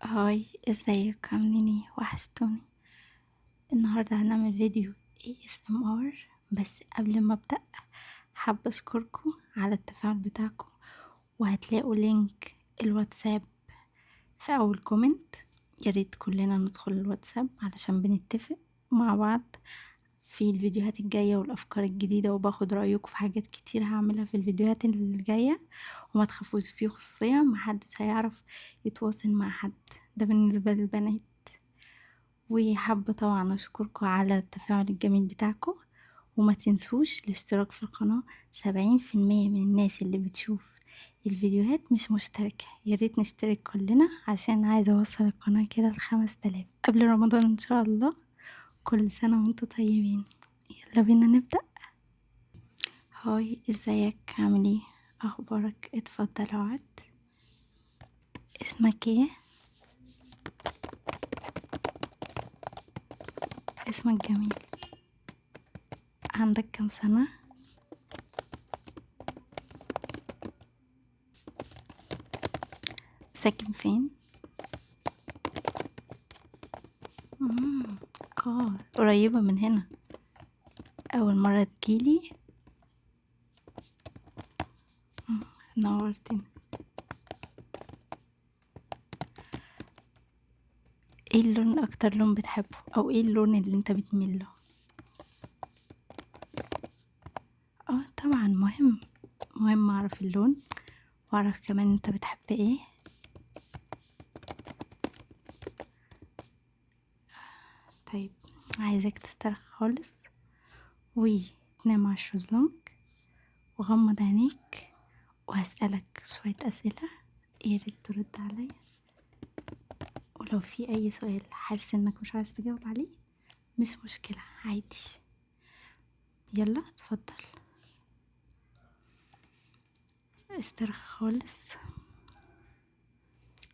هاي، ازيك؟ عاملين ايه؟ وحشتوني. النهارده هنعمل فيديو ASMR. بس قبل ما ابدأ حابة اشكركم على التفاعل بتاعكم، وهتلاقوا لينك الواتساب في اول كومنت. ياريت كلنا ندخل الواتساب علشان بنتفق مع بعض في الفيديوهات الجاية والأفكار الجديدة، وباخد رأيكم في حاجات كتير هعملها في الفيديوهات اللي جاية. وما تخافوش، فيه خصوصية محدش هيعرف يتواصل مع حد، ده بالنسبة للبنات. وحابة طبعا أشكركم على التفاعل الجميل بتاعكم، وما تنسوش الاشتراك في القناة. 70% من الناس اللي بتشوف الفيديوهات مش مشتركة، ياريت نشترك كلنا عشان عايزة أوصل القناة كده ل5000 قبل رمضان إن شاء الله. كل سنة وانتم طيبين. يلا بينا نبدأ. هاي، ازيك؟ عامل ايه؟ اخبارك؟ اتفضل اقعد. اسمك ايه؟ اسمك جميل. عندك كام سنة؟ ساكن فين؟ مم. قريبة من هنا. اول مرة تجيلي. نورتني. ايه اللون اكتر لون بتحبه، او ايه اللون اللي انت بتميل له؟ طبعا مهم اعرف اللون، واعرف كمان انت بتحب ايه. طيب، عايزك تسترخي خالص وتنام على الشезлونج وغمض عينيك، وهسألك شوية أسئلة، ياريت ترد عليا. ولو في أي سؤال حاسس إنك مش عايز تجاوب عليه، مش مشكلة، عادي. يلا اتفضل، استرخي خالص.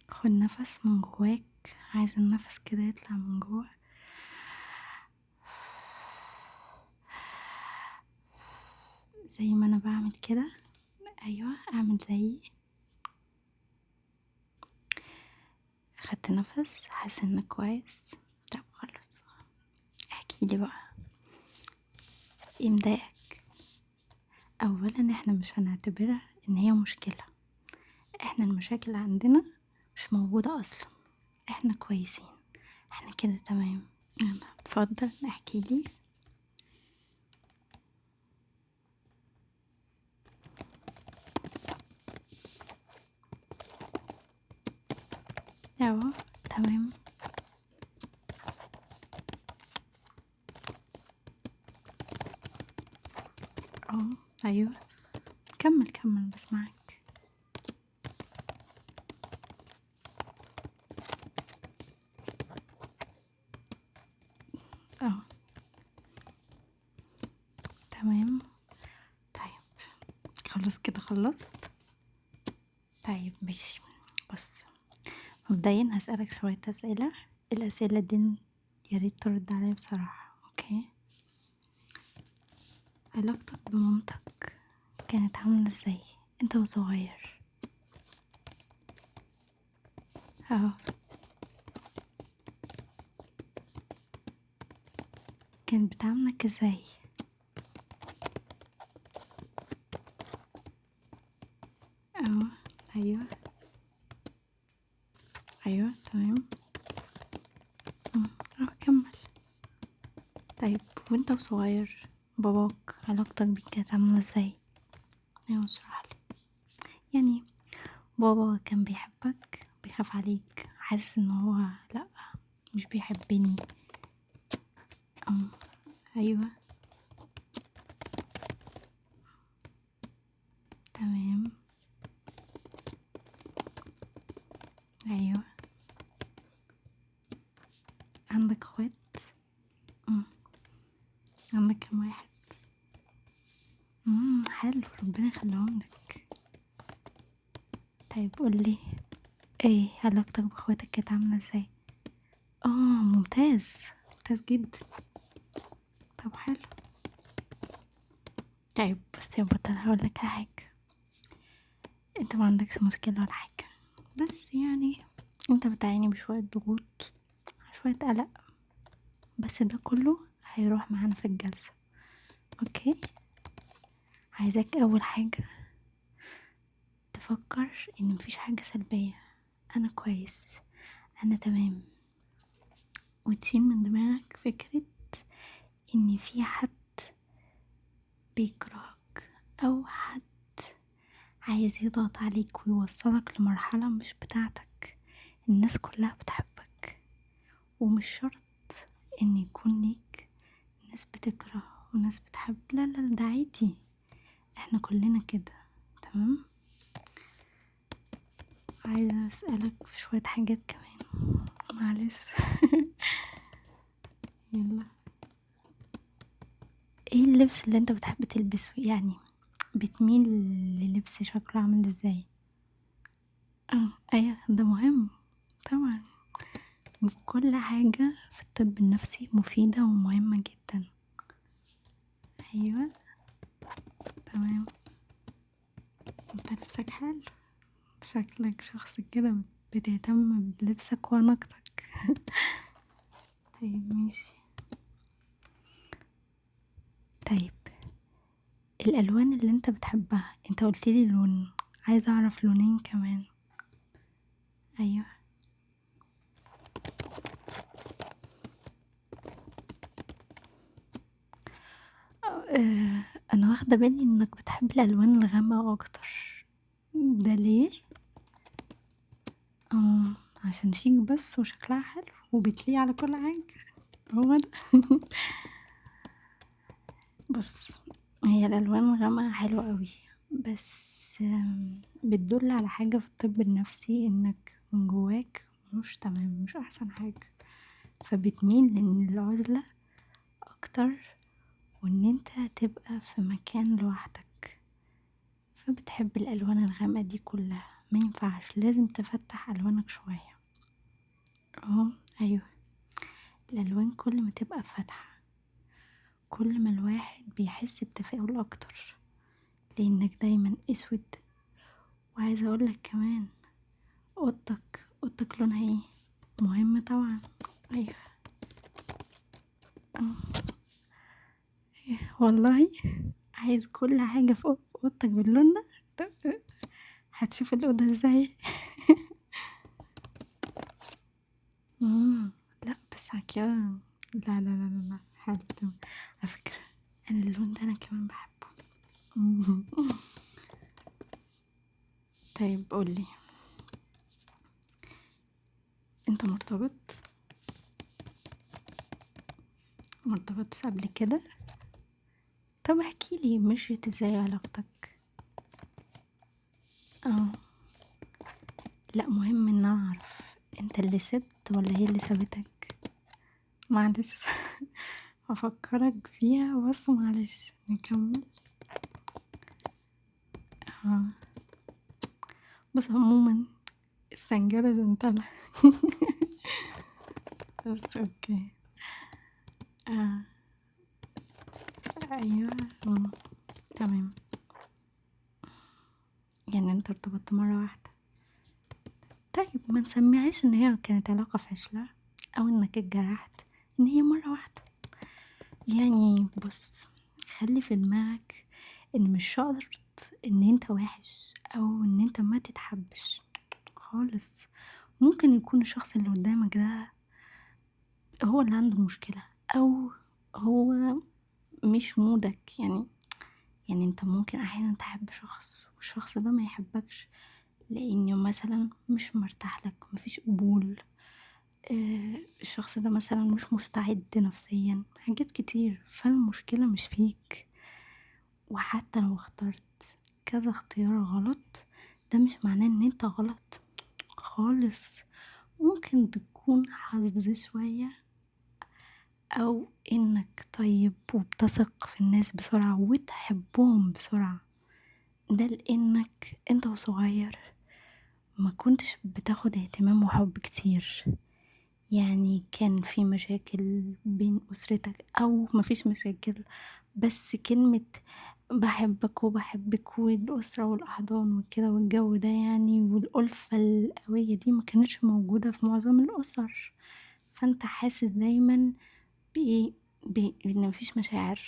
خد نفس من جواك، عايز النفس كده يطلع من جوا. زي ما أنا بعمل كده. أيوة، اعمل زيي. خدت نفس، حاسس إنك كويس؟ طب خلاص، احكيلي بقى، ايه مضايقك؟ اولا احنا مش هنعتبرها ان هي مشكلة، احنا المشاكل عندنا مش موجودة اصلا، احنا كويسين، احنا كده تمام. يلا اتفضل احكيلي. اهو، تمام. اهو. ايوه، كمل كمل بسمعك. اهو، تمام. طيب، خلاص كده خلصت. طيب ماشي. بص، مبدئيا هسألك شوية أسئلة. الأسئلة دي ياريت ترد عليا بصراحة، اوكي؟ علاقتك بمامتك كانت عاملة ازاي انت وصغير؟ اهو. كانت بتعاملك ازاي؟ اهو. ايوه. ايوه، تمام. أمم، اهو كمل. طيب، وانت وصغير باباك علاقتك بيه كانت عاملة ازاي؟ ايوه اشرح لي. يعني بابا كان بيحبك، بيخاف عليك، حاسس ان هو لا، مش بيحبني؟ ايوه. تمام. ايوه. عندك اخوات؟ أمم، عندك كام واحد؟ حلو، ربنا يخليهم لك. طيب قولي، ايه علاقتك باخواتك كانت عاملة ازاي؟ ممتاز، ممتاز جدا. طب حلو. طيب بس يا بطل، هقولك على حاجة، انت ما عندكش مشكلة ولا حاجة، بس يعني انت بتعاني بشوية ضغوط، شوية قلق، بس ده كله هيروح معانا في الجلسة. اوكي، عايزاك اول حاجة تفكر ان مفيش حاجة سلبية، انا كويس، انا تمام، وتشيل من دماغك فكرة ان في حد بيكرهك او حد عايز يضغط عليك ويوصلك لمرحلة مش بتاعتك. الناس كلها بتحبك، ومش شرط ان يكون ليك ناس بتكره وناس بتحب، لا لا، ده عادي، احنا كلنا كده. تمام. عايزة اسألك في شوية حاجات كمان، معلش. يلا، ايه اللبس اللي انت بتحب تلبسه؟ يعني بتميل للبس شكله عامل ازاي؟ ايوه، ده مهم طبعا. كل حاجة في الطب النفسي مفيدة ومهمة جدا. ايوه، تمام. انت لبسك حلو، شكلك شخص كده بتهتم بلبسك ونقطك. طيب ماشي. طيب، الالوان اللي انت بتحبها، انت قلتلي لون، عايزة اعرف لونين كمان. ايوه. انا واخدة بالي انك بتحب الالوان الغامقة اكتر، ده ليه؟ عشان شيك بس وشكلها حلو وبتليق على كل حاجة، هو ده. بص، هي الالوان الغامقة حلوة قوي، بس بتدل على حاجة في الطب النفسي، انك من جواك مش تمام، مش احسن حاجة، فبتميل للعزلة اكتر، وان انت تبقى في مكان لوحدك، فبتحب الالوان الغامقة دي كلها. ما ينفعش، لازم تفتح الوانك شوية. ايوه، الالوان كل ما تبقى فاتحة كل ما الواحد بيحس بتفاؤل اكتر، لانك دايما اسود. وعايزه اقولك كمان، اوضتك لونها ايه؟ مهم طبعا. ايوه. والله عايز كل حاجه في اوضتك باللون ده. طب هتشوف الاوضه ازاي؟ لا بس على كده، لا لا لا لا لا، حلو تمام. على فكره، انا اللون ده انا كمان بحبه. طيب قولي، انت مرتبطش قبل كده؟ طب احكيلي مشيت ازاي علاقتك؟ اه، لا، مهم ان اعرف، انت اللي سبت ولا هي اللي سابتك؟ معلش. هفكرك فيها، بس معلش نكمل. اه، بص، عموما السنجلة جنتلة. بس اوكي. اه، ايوه. تمام. يعني انت ارتبطت مرة واحدة؟ طيب ما نسميهاش ان هي كانت علاقة فاشلة، او انك اتجرحت، ان هي مرة واحدة. يعني بص، خلي في دماغك ان مش شرط ان انت وحش او ان انت ما تتحبش خالص. ممكن يكون الشخص اللي قدامك ده هو اللي عنده مشكلة، او هو مش مودك. يعني انت ممكن احيانا تحب شخص والشخص ده ما يحبكش، لانه مثلا مش مرتاح لك، مفيش قبول. الشخص ده مثلا مش مستعد نفسيا، حاجات كتير، فالمشكلة مش فيك. وحتى لو اخترت كذا اختيار غلط، ده مش معناه ان انت غلط خالص. ممكن تكون حظ شوية، او انك طيب وبتثق في الناس بسرعة وتحبهم بسرعة، ده لانك انت وصغير ما كنتش بتاخد اهتمام وحب كتير. يعني كان في مشاكل بين أسرتك، أو مفيش مشاكل، بس كلمة باحبك وباحبِك والأسرة والأحضان وكده والجو ده يعني، والألفة القوية دي ما كانتش موجودة في معظم الأسر، فأنت حاسس دايمًا بإيه، بإن ما فيش مشاعر،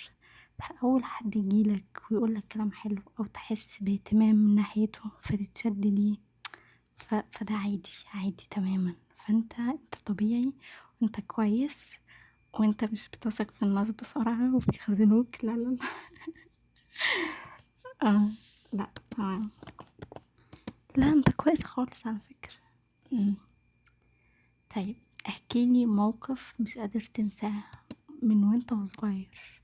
فأول حد ييجي لك ويقول لك كلام حلو أو تحس باهتمام من ناحيته فتتشد ليه، فده عادي، عادي تمامًا، فأنت طبيعي وأنت كويس وأنت مش بتثق في الناس بسرعة وبيخذلوك، لا، لا، لا. آه، لأ، تمام. لا أنت كويس خالص على فكرة. إمم. طيب احكِ لي موقف مش قادر تنساه من وأنت وصغير.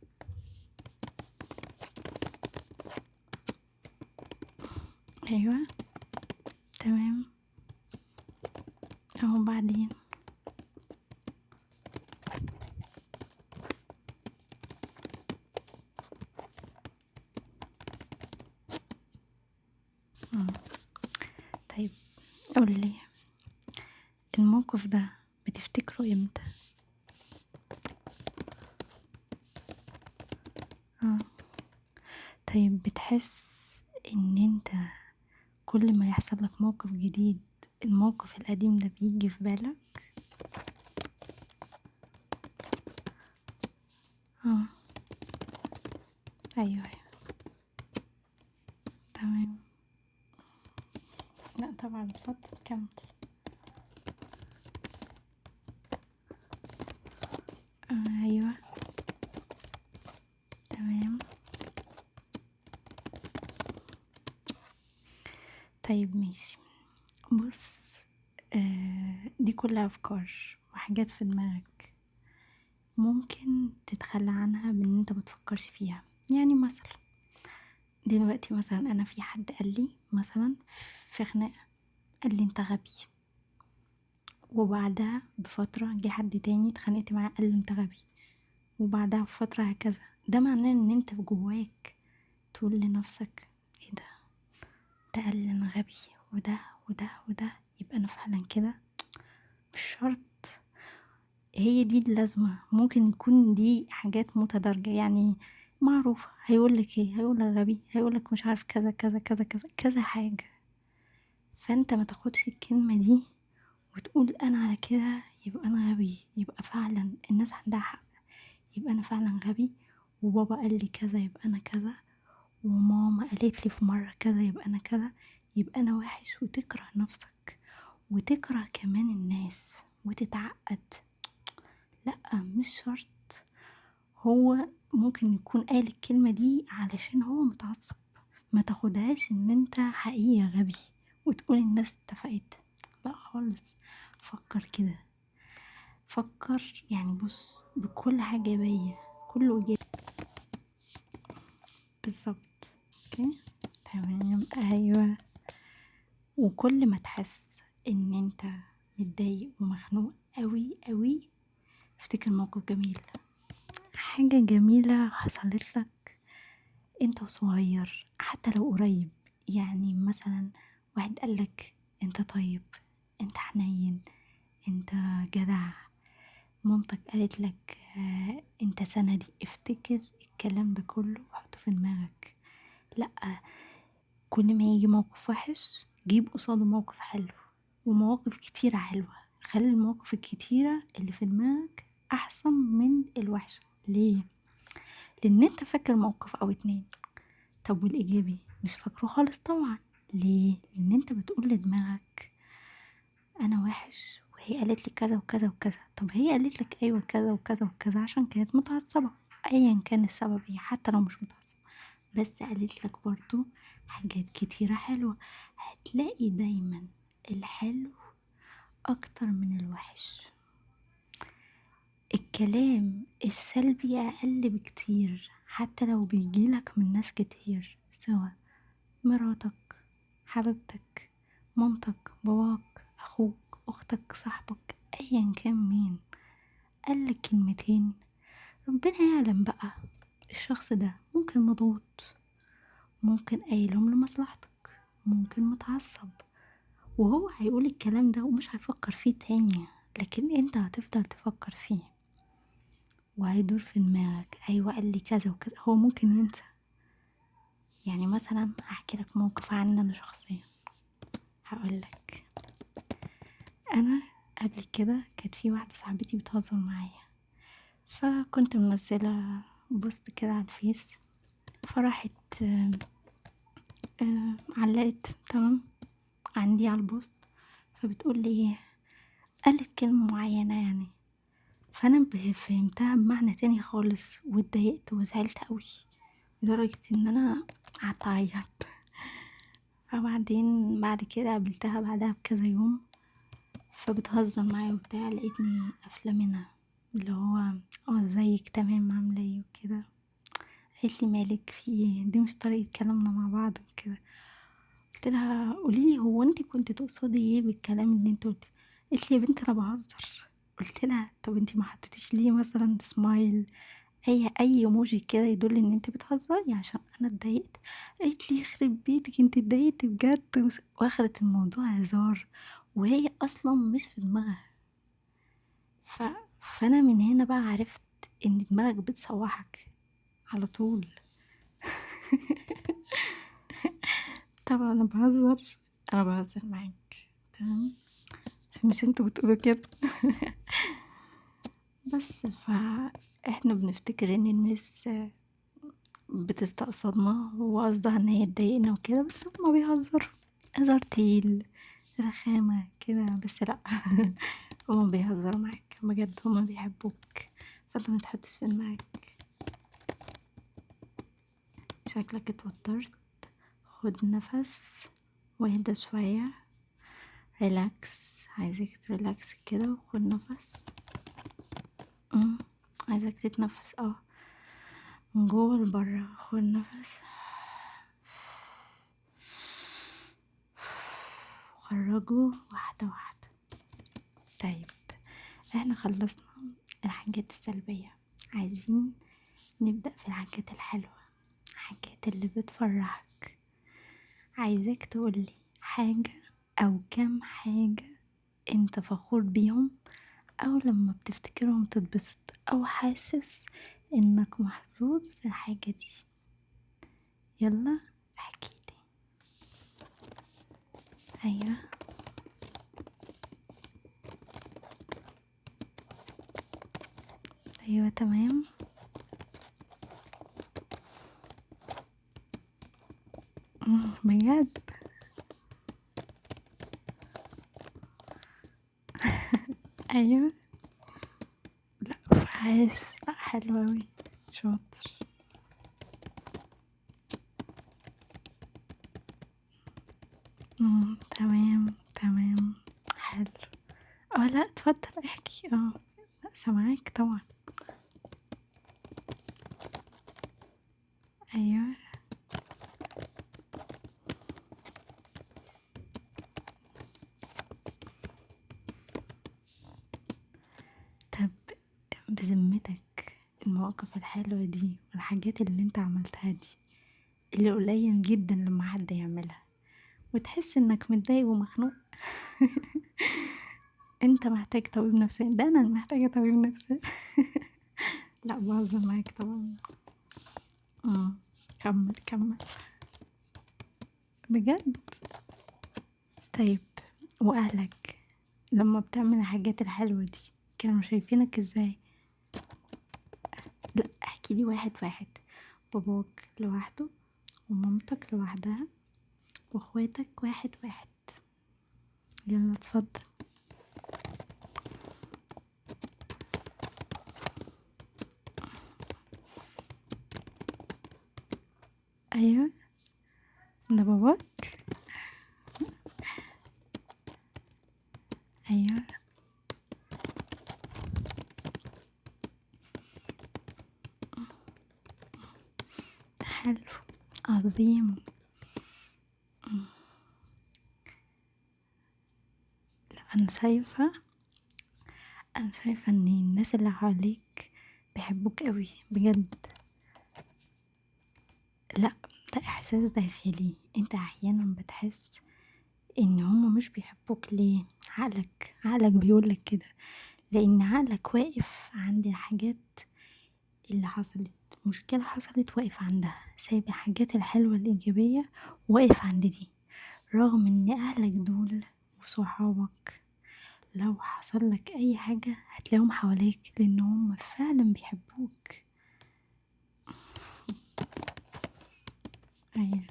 أيوه، تمام. وبعدين؟ إمم. طيب قُل لي الموقف ده بتفتكره إمتى؟ آه. طيب بتحس إن أنت كل ما يحصل لك موقف جديد الموقف القديم ده بييجي في بالك؟ آه. أيوه، أيوه. تمام. لأ طبعًا اتفضل كمّل. أيوه. تمام. طيب ماشي. بُص، دي كلّها أفكار وحاجات في دماغك، ممكن تتخلّى عنها بإن أنت ما تفكّرش فيها. يعني مثلًا دلوقتي مثلًا أنا في حد قال لي مثلًا في خناقة، قال لي: "أنت غبي." وبعدها بفترة جه حد تاني اتخانقت معاه قال لي: "أنت غبي." وبعدها بفترة هكذا. ده معناه إن أنت جواك تقول لنفْسك إيه ده، ده قال لي أنا غبي وده، وده، وده، يبقى أنا فعلًا كده؟ مش شرط. هي دي اللازمة، ممكن يكون دي حاجات متدرجة، يعني معروفة، هيقول لك إيه، هيقول لك غبي، هيقول لك مش عارف كذا، كذا، كذا، كذا، كذا حاجة، فأنت ما تاخدش الكلمة دي وتقول أنا على كده يبقى أنا غبي، يبقى فعلًا الناس عندها حق، يبقى أنا فعلًا غبي، وبابا قال لي كذا يبقى أنا كذا، وماما قالت لي في مرة كذا يبقى أنا كذا، يبقى أنا وِحِش وتكره نفْسك، وتكره كمان الناس، وتتعقد. لأ، مش شرط. هو ممكن يكون قال الكلمة دي علشان هو متعصب، ما تاخدهاش إن أنت حقيقي غبي وتقول الناس اتفقت، لأ خالص. فكر كده، فكر يعني بُص بكل حاجة إيجابية، كله إيجابي. بالضبط. أوكي، تمام، أيوه. وكل ما تحس إن أنت متضايق ومخنوق أوي، أوي، افتكر موقف جميل، حاجة جميلة حصلت لك أنت وصغير حتى لو قريب، يعني مثلًا واحد قال لك أنت طيب، أنت حنين، أنت جدع، مامتك قالت لك أنت سندي، افتكر الكلام ده كله وحطه في دماغك. لأ، كل ما ييجي موقف وحش جيب قصاده موقف حلو، ومواقف كتيرة حلوة، خلّي المواقف الكتيرة اللي في دماغك أحسن من الوحشة. ليه؟ لإن أنت فاكر موقف أو 2. طب والإيجابي مش فاكره خالص طبعًا. ليه؟ لإن أنت بتقول لدماغك أنا وِحِش وهي قالت لي كذا وكذا وكذا، طب هي قالت لك أيوه كذا وكذا وكذا عشان كانت متعصبة، أيًا كان السبب إيه حتى لو مش متعصبة، بس قالت لك برضه حاجات كتيرة حلوة، هتلاقي دايمًا الحلو أكتر من الوِحِش. الكلام السلبي أقل بكتير حتى لو بييجي لك من ناس كتير، سواء مراتك، حبيبتك، مامتك، باباك، أخوك، أختك، صاحبك، أيًا كان مين قال لك كلمتين، ربنا يعلم بقى الشخص ده ممكن مضغوط، ممكن قايلهم لمصلحتك، ممكن متعصب، وهو هيقول الكلام ده ومش هيفكر فيه تاني، لكن أنت هتفضل تفكر فيه وهيدور في دماغك، أيوه قال لي كذا وكذا، هو ممكن ينسى، يعني مثلا هحكي لك موقف عني انا شخصيا. هقول لك، انا قبل كده كانت في واحده صاحبتي بتهزر معايا، فكنت منزله بوست كده على الفيس، فراحت علقت تمام عندي على البوست، فبتقول لي قالت كلمه معينه يعني، فانا فهمتها بمعنى تاني خالص، واتضايقت وزعلت قوي لدرجه ان انا قعدت اعيط. فبعدين بعد كده قابلتها بعدها بكذا يوم، فبتهزر معايا وبتاع، لقيتني قافله منها اللي هو ازيك تمام عامله ايه وكده. قالت لي مالك في ايه، دي مش طريقه كلامنا مع بعض وكده. قلت لها قولي لي، هو انت كنت تقصدي ايه بالكلام اللي انت قلتيه؟ قالت لي يا بنتي انا بهزر. قلت لها طب انت ما حطيتيش ليه مثلا سمايل، اي ايموجي كده يدل ان انت بتهزري عشان انا اتضايقت؟ قالت لي يخرب بيتك انت اتضايقتي بجد، واخدت الموضوع هزار وهي اصلا مش في دماغها. ف... فانا من هنا بقى عرفت ان دماغك بتسوحك على طول. طبعا انا بهزر معاك تمام، بس مش انتوا بتقولوا كده. بس احنا بنفتكر ان الناس بتستقصدنا وقصدها ان هي تضايقنا وكده، بس هما بيهزروا هزار تقيل رخامة كده، بس لا. هما بيهزروا معاك بجد، هما بيحبوك، فانت ما تحطش في دماغك. شكلك اتوترت، خد نفس واهدى شوية، ريلاكس، عايزك تريلاكس كده وخد نفس. عايزك تتنفس من جوه لبره، خد نفس وخرجه واحدة واحدة. طيب احنا خلصنا الحاجات السلبية، عايزين نبدأ في الحاجات الحلوة، الحاجات اللي بتفرحك. عايزاك تقولي حاجة أو كم حاجة انت فخور بيهم، أو لما بتفتكرهم تتبسط، أو حاسس انك محظوظ في الحاجة دي. يلا احكيلي. ايوه ايوه تمام. بجد. ايوه. لا فحاس، لا حلو اوي، شاطر. تمام تمام، حلو. لا اتفضل احكي. لا سامعاك طبعا. ايوه. طب بذمتك، المواقف الحلوة دي والحاجات اللي انت عملتها دي اللي قليل جدا لما حد يعملها وتحس انك متضايق ومخنوق، انت محتاج طبيب نفسي، ده انا اللي محتاجة طبيب نفسي. لا بهزر معاك طبعا. كمل كمل. بجد. طيب واهلك لما بتعمل الحاجات الحلوة دي كانوا شايفينك ازاي؟ لا احكي لي واحد واحد. باباك لوحده، ومامتك لوحدها، واخواتك واحد واحد. يلا اتفضل. ايوه ده باباك. ايوه حلو، عظيم. لا انا شايفه ان الناس اللي حواليك بيحبوك قوي بجد. لا ده احساس داخلي، انت احيانا بتحس ان هما مش بيحبوك. ليه؟ عقلك بيقولك كده، لان عقلك واقف عند الحاجات اللي حصلت، مشكلة حصلت واقف عندها، سايب الحاجات الحلوة الإيجابية واقف عند دي، رغم إن أهلك دول وصحابك لو حصل لك أي حاجة هتلاقيهم حواليك، لأن هم فعلا بيحبوك. أيوة.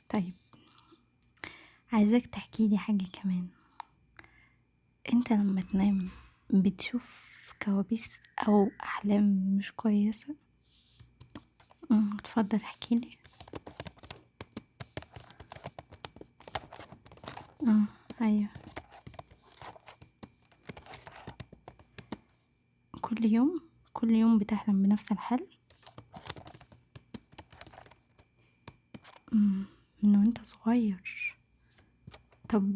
طيب، عايزاك تحكيلي حاجة كمان. انت لما تنام بتشوف كوابيس أو أحلام مش كويسة؟ اتفضل احكيلي. اه. أيوة. كل يوم بتحلم بنفس الحلم؟ من وانت صغير؟ طب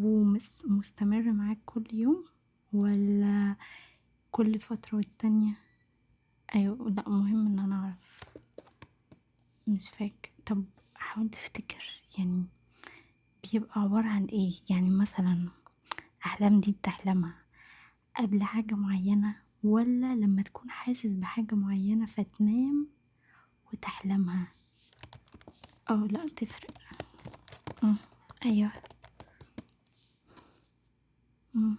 مستمر معاك كل يوم ولا كل فترة والتانية؟ ايوه، لا مهم ان انا اعرف. مش فاكر. طب حاول تفتكر يعني بيبقى عبارة عن ايه؟ يعني مثلا احلام دي بتحلمها قبل حاجة معينة ولا لما تكون حاسس بحاجة معينة فتنام وتحلمها؟ اه لا تفرق. مم. ايوه. مم.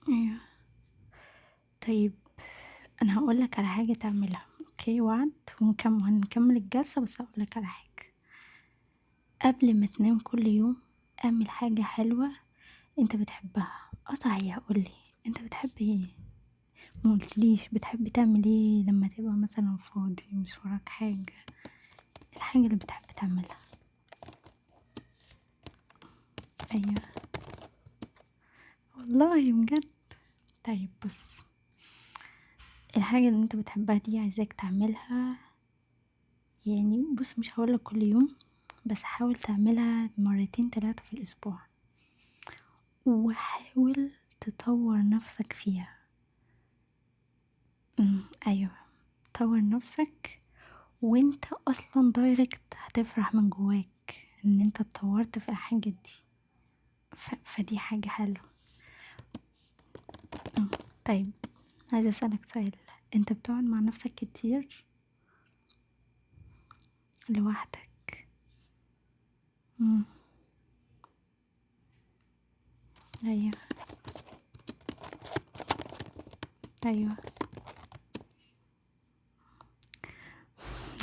ايوه. طيب، انا هقولك على حاجة تعملها، اوكي؟ وعد هنكمل الجلسة، بس هقولك على حاجة. قبل ما تنام كل يوم اعمل حاجة حلوة انت بتحبها. صحيح، قولي انت بتحب ايه؟ مقلتليش بتحب تعمل ايه لما تبقى مثلا فاضي مش وراك حاجة؟ الحاجة اللي بتحب تعملها. ايوه. والله بجد؟ طيب بص، الحاجة اللي انت بتحبها دي عايزاك تعملها. يعني بص، مش هقولك كل يوم، بس حاول تعملها 2-3 في الأسبوع، وحاول تطور نفسك فيها. أيوة، طور نفسك، وانت أصلا دايركت هتفرح من جواك ان انت اتطورت في الحاجة دي. فدي حاجة حلوة. طيب، عايزة أسألك سؤال. انت بتقعد مع نفسك كتير لوحدك؟ مم. أيوة. أيوة.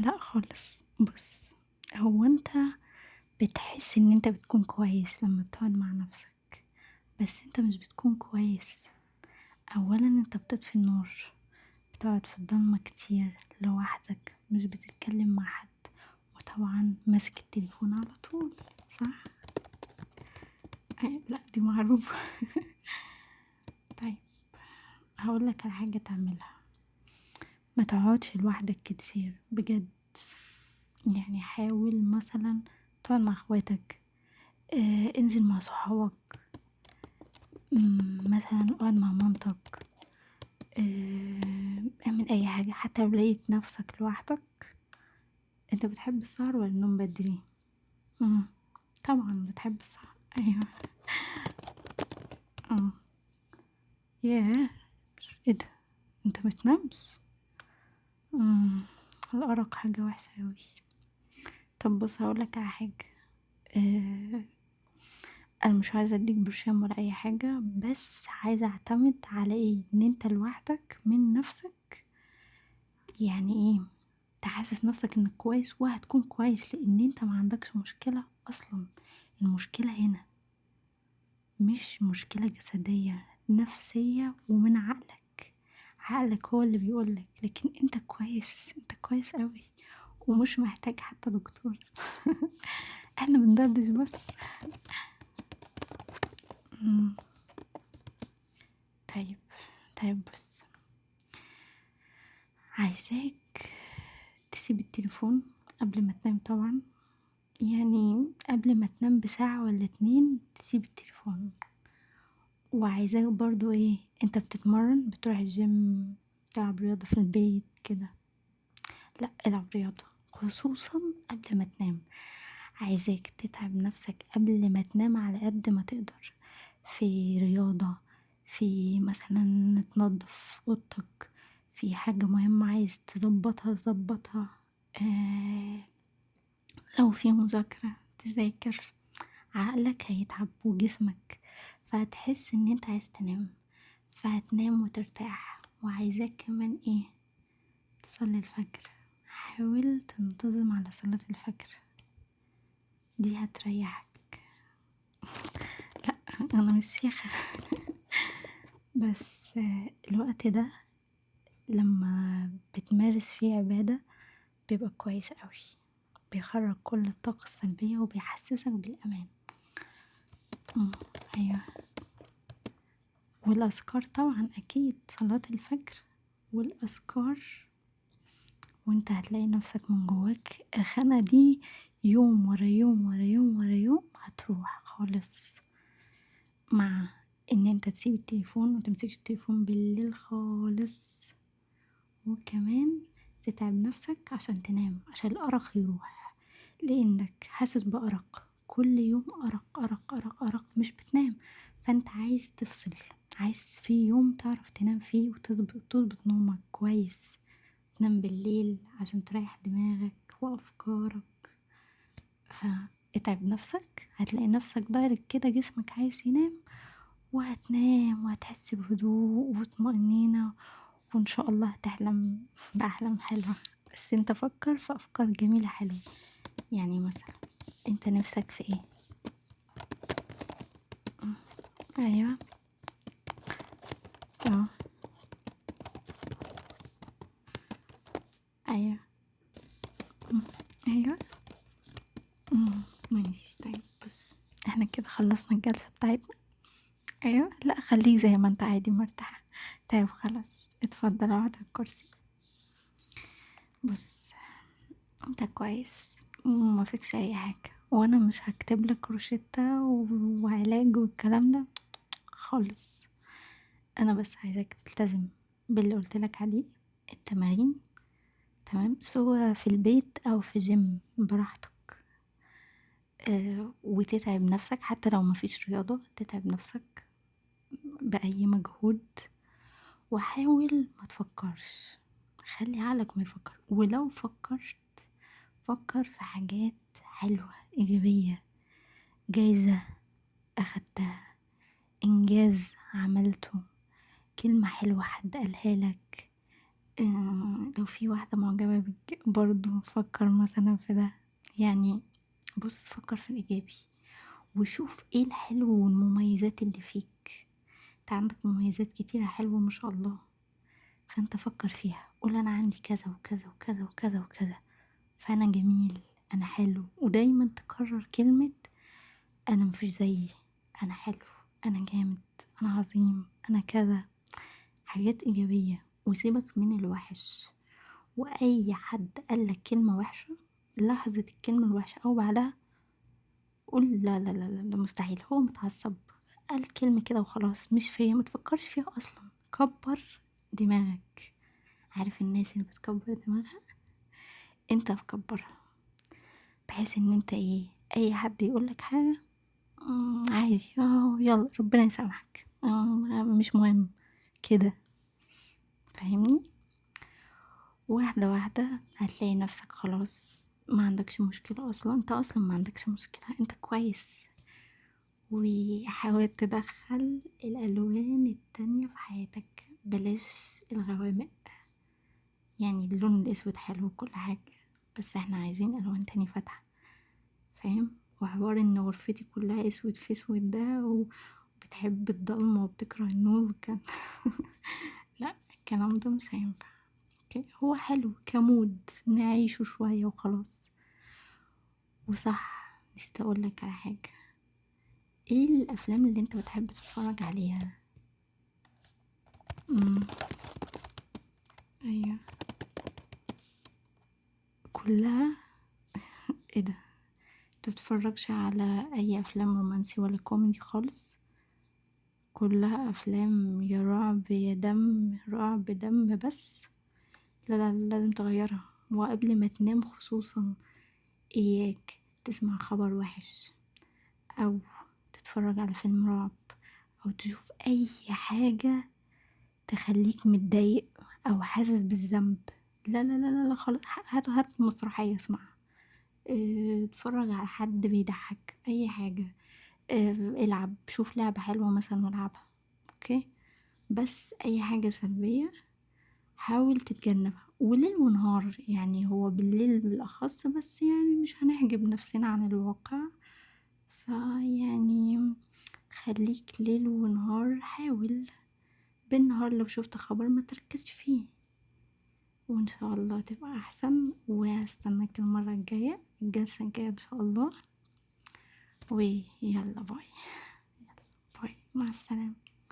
لا خالص. بص، هو انت بتحس ان انت بتكون كويس لما بتقعد مع نفسك، بس انت مش بتكون كويس. اولا انت بتطفي النور، بتقعد في الضلمة كتير لوحدك، مش بتتكلم مع حد، وطبعا ماسك التليفون على طول، صح؟ لا دي معروفة. طيب، هقولك على حاجة تعملها. ما تقعدش لوحدك كتير بجد. يعني حاول مثلا تقعد مع اخواتك، انزل مع صحابك، مثلا اقعد مع مامتك، اعمل اي حاجة حتى لو لقيت نفسك لوحدك. انت بتحب السهر ولا النوم بدري؟ مم. طبعا بتحب السهر. ايوه. اه. ياه، ايه ده؟ انت بتنامش؟ مم. الارق حاجة وحشة اوي. طب بص، هقولك على حاجة. آه انا مش عايزة اديك برشام ولا اي حاجة، بس عايزة اعتمد على ايه؟ ان انت لوحدك من نفسك. يعني ايه؟ تحسس نفسك انك كويس وهتكون كويس، لان انت ما عندكش مشكلة اصلا. المشكلة هنا مش مشكلة جسدية، نفسية ومن عقلك. عقلك هو اللي بيقولك، لكن انت كويس، انت كويس قوي، ومش محتاج حتى دكتور. احنا بندردش بس. مم. طيب. طيب بص، عايزاك تسيب التليفون قبل ما تنام طبعا. يعني قبل ما تنام بساعة ولا 2 تسيب التليفون. وعايزاك برضو ايه، انت بتتمرن، بتروح الجيم، تلعب رياضة في البيت كده؟ لا، العب رياضة خصوصا قبل ما تنام. عايزاك تتعب نفسك قبل ما تنام على قد ما تقدر في رياضة، في مثلا تنظف اوضتك، في حاجة مهمة عايز تظبطها. آه لو في مذاكرة تذاكر، عقلك هيتعب وجسمك، فهتحس ان انت عايز تنام، فهتنام وترتاح. وعايزاك كمان ايه؟ تصلي الفجر. حاول تنتظم على صلاة الفجر، دي هتريحك. لا انا مش شيخة بس الوقت ده لما بتمارس فيه عبادة بيبقى كويس قوي، بيخرج كل الطاقة السلبية وبيحسسك بالأمان. أيوة. والأذكار طبعا أكيد، صلاة الفجر والأذكار، وانت هتلاقي نفسك من جواك الخانة دي يوم ورا يوم ورا يوم ورا يوم هتروح خالص. مع ان انت تسيب التليفون وتمسكش التليفون بالليل خالص، وكمان تتعب نفسك عشان تنام، عشان الأرق يروح، لأنك حاسس بأرق كل يوم، أرق أرق أرق أرق، مش بتنام. فانت عايز تفصل، عايز في يوم تعرف تنام فيه وتظبط نومك كويس، تنام بالليل عشان تريح دماغك وأفكارك. فاتعب نفسك، هتلاقي نفسك دايركت كده جسمك عايز ينام، وهتنام وهتحس بهدوء وطمأنينة، وإن شاء الله هتحلم بأحلام حلوة. بس انت فكر في أفكار جميلة حلوة. يعني مثلا انت نفسك في ايه؟ ايوه. اه. ايوه. أم، ايوه. ماشي طيب، بص احنا كده خلصنا الجلسة بتاعتنا. ايوه، لا خليك زي ما انت عادي مرتاح. طيب خلاص، اتفضل اقعد على الكرسي. بص، انت كويس وما فيكش اي حاجة، وانا مش هكتب لك روشتة وعلاج والكلام ده خالص. انا بس عايزاك تلتزم باللي قلت لك عليه، التمارين، تمام، سواء في البيت او في جيم براحتك. وتتعب نفسك حتى لو مفيش رياضة، تتعب نفسك بأي مجهود. وحاول ما تفكرش، خلي عقلك ما يفكر، ولو فكرت فكر في حاجات حلوة إيجابية، جايزة أخدتها، إنجاز عملته، كلمة حلوة حد قالها لك. لو في واحدة معجبة بك برضو فكر مثلا في ده. يعني بص، فكر في الإيجابي وشوف ايه الحلو والمميزات اللي فيك. انت عندك مميزات كتيرة حلوة ما شاء الله، فانت فكر فيها، قول انا عندي كذا وكذا وكذا وكذا وكذا، فانا جميل، انا حلو. ودايما تكرر كلمة انا مفيش زيي، انا حلو، انا جامد، انا عظيم، انا كذا، حاجات ايجابية. وسيبك من الوحش، واي حد قالك كلمة وحشة، لحظة الكلمة الوحشة او بعدها قول لا لا لا لا، مستحيل، هو متعصب، قال كلمة كده وخلاص، مش فيا، متفكرش فيها اصلا. كبر دماغك. عارف الناس اللي بتكبر دماغها؟ انت بكبرها، بحيث ان انت ايه، اي حد يقولك حاجة عادي، يلا ربنا يسامحك، مش مهم كده، فاهمني؟ واحدة واحدة هتلاقي نفسك خلاص ما عندكش مشكلة اصلا، انت اصلا ما عندكش مشكلة، انت كويس. وحاول تدخل الالوان التانية في حياتك، بلاش الغوامق. يعني اللون الاسود حلو وكل حاجة، بس احنا عايزين الوان تانية فاتحة، فاهم؟ وحوار ان غرفتي كلها اسود في اسود ده وبتحب الضلمة وبتكره النور وكان لا، الكلام ده مش هينفع. هو حلو كمود نعيشه شوية وخلاص. وصح، نسيت اقولك على حاجة، ايه الافلام اللي انت بتحب تتفرج عليها؟ امم ايوه. كلها؟ ايه ده، انت بتتفرجش على اي افلام رومانسي ولا كوميدي خالص؟ كلها افلام يا رعب يا دم، رعب دم بس. لا لا، لازم تغيرها. وقبل ما تنام خصوصا، اياك تسمع خبر وحش او تتفرج على فيلم رعب أو تشوف أي حاجة تخلّيك متضايق أو حاسس بالذنب. لا، لا، لا، لا، لا خالص، هات مسرحية اسمعها، اتفرّج على حد بيضحّك، أي حاجة، العب، شوف لعبة حلوة مثلًا والعبها، أوكي، بس أي حاجة سلبية حاول تتجنبها، وليل ونهار، يعني هو بالليل بالأخص، بس يعني مش هنحجب نفسنا عن الواقع، فيعني خلّيك ليل ونهار، حاول بالنهار لو شُفت خبر ما تركّزش فيه، وإن شاء الله تبقى أحسن، وهاستناك المرّة الجاية، الجلسة الجاية إن شاء الله، ويالّا باي، يالّا باي، مع السلامة.